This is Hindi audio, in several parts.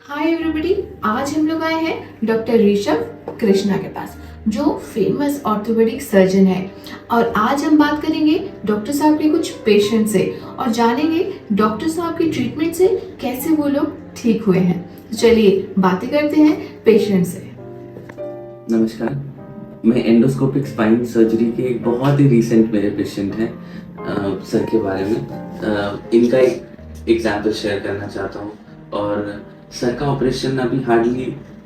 हाय एवरीबॉडी, आज हम लोग आए हैं डॉक्टर ऋषभ कृष्णा के पास जो फेमस ऑर्थोपेडिक सर्जन है। और आज हम बात करेंगे डॉक्टर साहब के कुछ पेशेंट से और जानेंगे डॉक्टर साहब की ट्रीटमेंट से कैसे वो लोग ठीक हुए हैं। तो चलिए बातें करते हैं पेशेंट से। नमस्कार, मैं एंडोस्कोपिक स्पाइन सर्जरी के एक बहुत ही रिसेंट मेरे पेशेंट हैं सर के बारे में इनका एक एग्जाम्पल शेयर करना चाहता हूँ। और सर का ऑपरेशन अभी हार्डली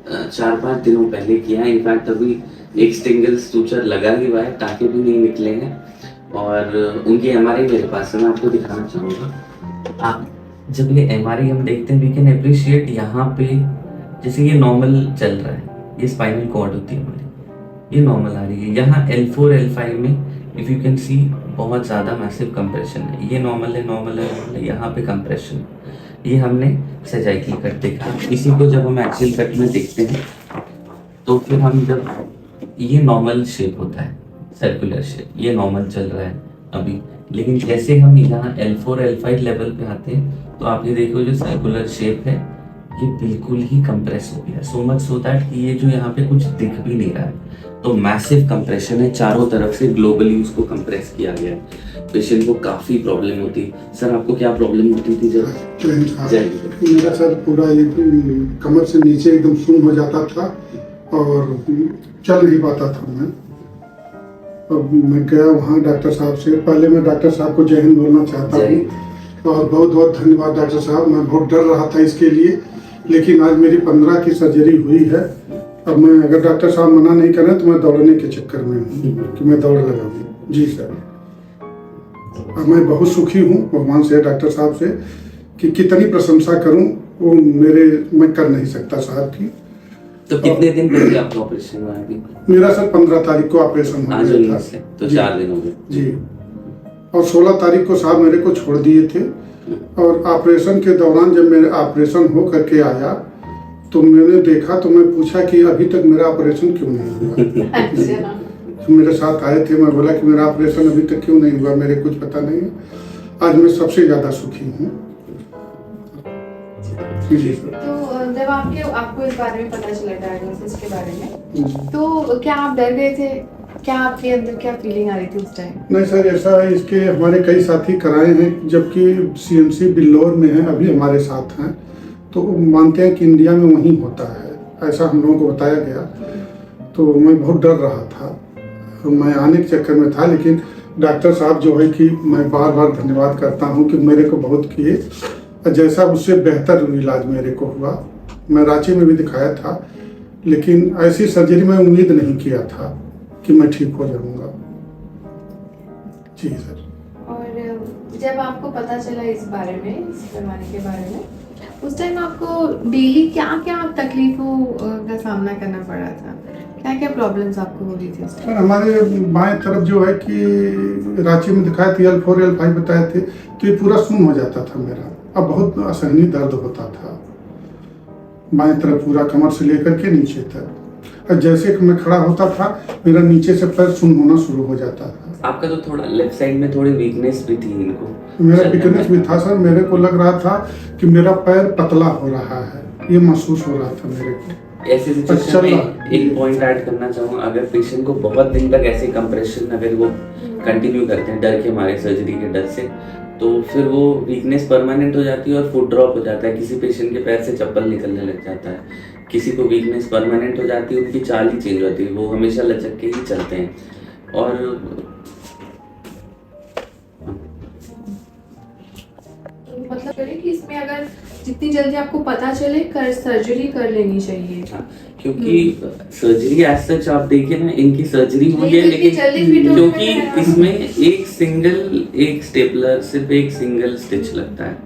4-5 दिनों पहले किया है। इनफैक्ट अभी एक सिंगल स्टूचर लगा ही हुआ है, टाँके भी नहीं निकले हैं। और उनकी MRI मेरे पास है, मैं आपको दिखाना चाहूँगा। आप जब ये MRI हम देखते हैं, वी कैन अप्रिशिएट यहाँ पे जैसे ये नॉर्मल चल रहा है, ये स्पाइनल कॉर्ड होती है हमारी, ये नॉर्मल आ रही है। यहाँ L4 L5 में इफ़ यू कैन सी बहुत ज़्यादा मैसिव कंप्रेशन है। ये नॉर्मल है, यहाँ पे कंप्रेशन। ये हमने सर्जिकल कट देखा। इसी को जब हम एक्सियल कट में देखते हैं तो फिर हम जब ये नॉर्मल शेप होता है, सर्कुलर शेप, ये नॉर्मल चल रहा है अभी। लेकिन जैसे हम यहाँ L4 L5 लेवल पे आते हैं तो आप ये देखो जो सर्कुलर शेप है ये बिल्कुल ही कंप्रेस हो गया। सो मच सो दैट कि ये जो यहाँ पे कुछ दिख भी नहीं रहा है। तो मैसिव कंप्रेशन है, चारों तरफ से ग्लोबली उसको कंप्रेस किया गया है। पेशेंट को काफी प्रॉब्लम होती। सर आपको क्या प्रॉब्लम होती थी जब? मेरा सर पूरा एक कमर से नीचे एकदम सुन्न हो जाता था और चल नहीं पाता था मैं। अब मैं गया वहाँ डॉक्टर साहब से। पहले मैं डॉक्टर साहब को जय हिंद बोलना चाहता हूँ और बहुत बहुत धन्यवाद डॉक्टर साहब। मैं बहुत डर रहा था इसके लिए, लेकिन आज मेरी 15 की सर्जरी हुई है। अब मैं अगर डॉक्टर साहब मना नहीं करें तो मैं दौड़ने के चक्कर में हूँ कि मैं दौड़ लगाऊँ। जी सर, अब मैं बहुत सुखी हूँ भगवान से, डॉक्टर साहब से, कि कितनी प्रशंसा करूँ वो मैं कर नहीं सकता साहब की। तो कितने दिन पहले आपका ऑपरेशन हुआ अभी? मेरा सर 15 तारीख को ऑपरेशन हो गया था। तो 4 दिन हो गए जी। और 16 तारीख को साहब मेरे को छोड़ दिए थे। और ऑपरेशन के दौरान जब मेरे ऑपरेशन हो करके आया तो मैंने देखा तो मैं पूछा कि अभी तक मेरा ऑपरेशन क्यों नहीं हुआ। मेरे साथ आए थे, मैं बोला कि मेरा ऑपरेशन अभी तक क्यों नहीं हुआ, मेरे कुछ पता नहीं है। आज मैं सबसे ज्यादा सुखी हूँ। तो जब आपको इस बारे में पता चला, डायग्नोसिस के बारे में, तो क्या आप डर गए थे? क्या आपके अंदर क्या फीलिंग आ रही थी उस टाइम? नहीं सर, ऐसा है, इसके हमारे कई साथी कराए हैं, जबकि CMC बिल्लौर में है, अभी हमारे साथ हैं, तो मानते हैं कि इंडिया में वहीं होता है, ऐसा हम लोगों को बताया गया। तो मैं बहुत डर रहा था, मैं आने के चक्कर में था। लेकिन डॉक्टर साहब जो है कि मैं बार बार धन्यवाद करता हूँ कि मेरे को बहुत किए, जैसा उससे बेहतर इलाज मेरे को हुआ। मैं रांची में भी दिखाया था, लेकिन ऐसी सर्जरी में उम्मीद नहीं किया था कि मैं ठीक हो जाऊंगा। जी सर। और जब आपको पता चला इस बारे में, इस बीमारी के बारे में, उस टाइम आपको डेली क्या क्या तकलीफों का सामना करना पड़ा था? क्या क्या प्रॉब्लम्स आपको हो रही थी उस टाइम? हमारे बाएं तरफ जो है कि रांची में दिखाए थे, L4 L5 बताए थे, तो ये पूरा सुन्न हो जाता था मेरा। अब बहुत असहनीय दर्द होता था बाएं तरफ, पूरा कमर से लेकर के नीचे तक। और जैसे कि मैं खड़ा होता था, मेरा नीचे से पैर सुन्न होना शुरू हो जाता था। आपका तो थोड़ा लेफ्ट साइड में थोड़ी वीकनेस भी थी इनको? मेरा वीकनेस भी था सर। मेरे को लग रहा था कि मेरा पैर पतला हो रहा है, ये महसूस हो रहा था मेरे को। ऐसे सिचुएशन में एक पॉइंट ऐड करना चाहूँगा, अगर पेशेंट को बहुत दिन तक ऐसे कंप्रेशन अगर वो कंटिन्यू करते हैं डर के मारे, सर्जरी के डर से, तो फिर वो वीकनेस परमानेंट हो जाती है और फुट ड्रॉप हो जाता है। किसी पेशेंट के पैर से चप्पल निकलने लग जाता है, किसी को वीकनेस परमानेंट हो जाती है, उनकी चाल ही चेंज होती है, वो हमेशा लचक के ही चलते हैं। और मतलब कि इसमें अगर जितनी जल्दी आपको पता चले सर्जरी कर लेनी चाहिए। क्योंकि सर्जरी एज सच आप देखिए ना, इनकी सर्जरी हुई है, लेकिन क्योंकि इसमें एक स्टेपलर, सिर्फ एक सिंगल स्टिच लगता है।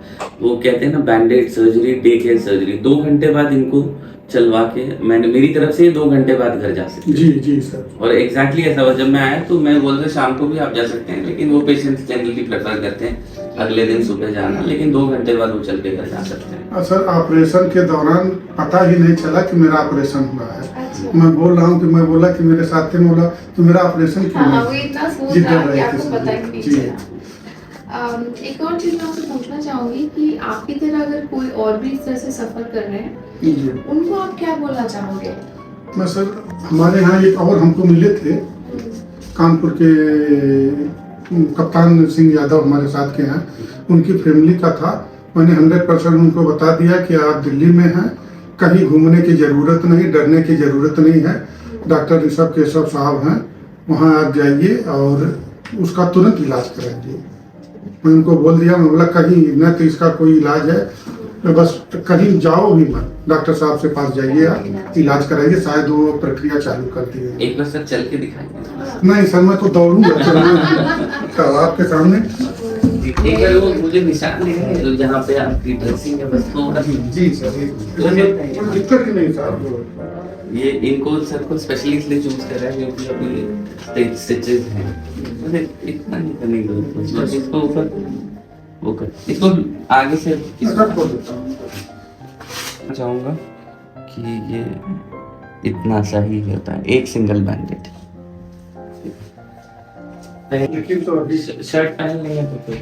वो कहते हैं ना बैंडेड सर्जरी, डे केयर सर्जरी, 2 घंटे बाद इनको चलवा के मेरी तरफ से 2 घंटे बाद घर जा सकते हैं। जी जी सर। और एग्जैक्टली ऐसा हुआ, जब मैं आया तो मैं बोल रहा शाम को भी आप जा सकते हैं, लेकिन वो पेशेंट्स जनरली प्रेफर करते हैं अगले दिन सुबह जाना, लेकिन 2 घंटे बाद वो चल के घर जा सकते हैं। सर ऑपरेशन के दौरान पता ही नहीं चला कि मेरा ऑपरेशन हुआ है। अच्छा। मैं बोल रहा हूँ कि मैं बोला कि मेरे साथी बोला तो मेरा ऑपरेशन क्यों नहीं? वो इतना स्मूथ था कि आपको पता ही नहीं चला। एक और चीज़ मैं आपसे पूछना चाहूँगी कि आपकी तरह अगर कोई और भी इस तरह से सफ़र कर रहे हैं, जी। उनको आप क्या बोलना चाहोगे? मैं सर, हमारे यहाँ एक और हमको मिले थे, कानपुर के कप्तान सिंह यादव हमारे साथ के हैं, उनकी फैमिली का था। मैंने 100% उनको बता दिया कि आप दिल्ली में हैं, कहीं घूमने की ज़रूरत नहीं, डरने की ज़रूरत नहीं है। डॉक्टर ऋषभ केशव साहब हैं, वहाँ आप जाइए और उसका तुरंत इलाज कराइए। मैं उनको बोल दिया, मैं बोला कहीं न तो इसका कोई इलाज है, तो बस कहीं जाओ भी मत, डॉक्टर साहब से पास जाइए, आप इलाज कराइए, शायद वो प्रक्रिया चालू कर दिए। एक बार सर चल के दिखाएंगे। नहीं सर, मैं तो दौड़ूंगा चलूंगा आपके सामने। एक बार वो मुझे निशान देंगे जहाँ पे आपकी ड्रेसिंग है, बस थोड़ा जी सर, कोई दिक्कत ही नहीं साहब। ये इनको सर को स्पेशली इसलिए चूज कर रहा है क्योंकि अभी स्टिचेस हैं, मतलब इतना नहीं करने की जरूरत है, बस इसको ऊपर वो कर, इसको आगे से चाहूँगा कि ये इतना सा ही होता है, एक सिंगल बैंडेड। लेकिन तो अभी शर्ट पहन लेंगे तो फिर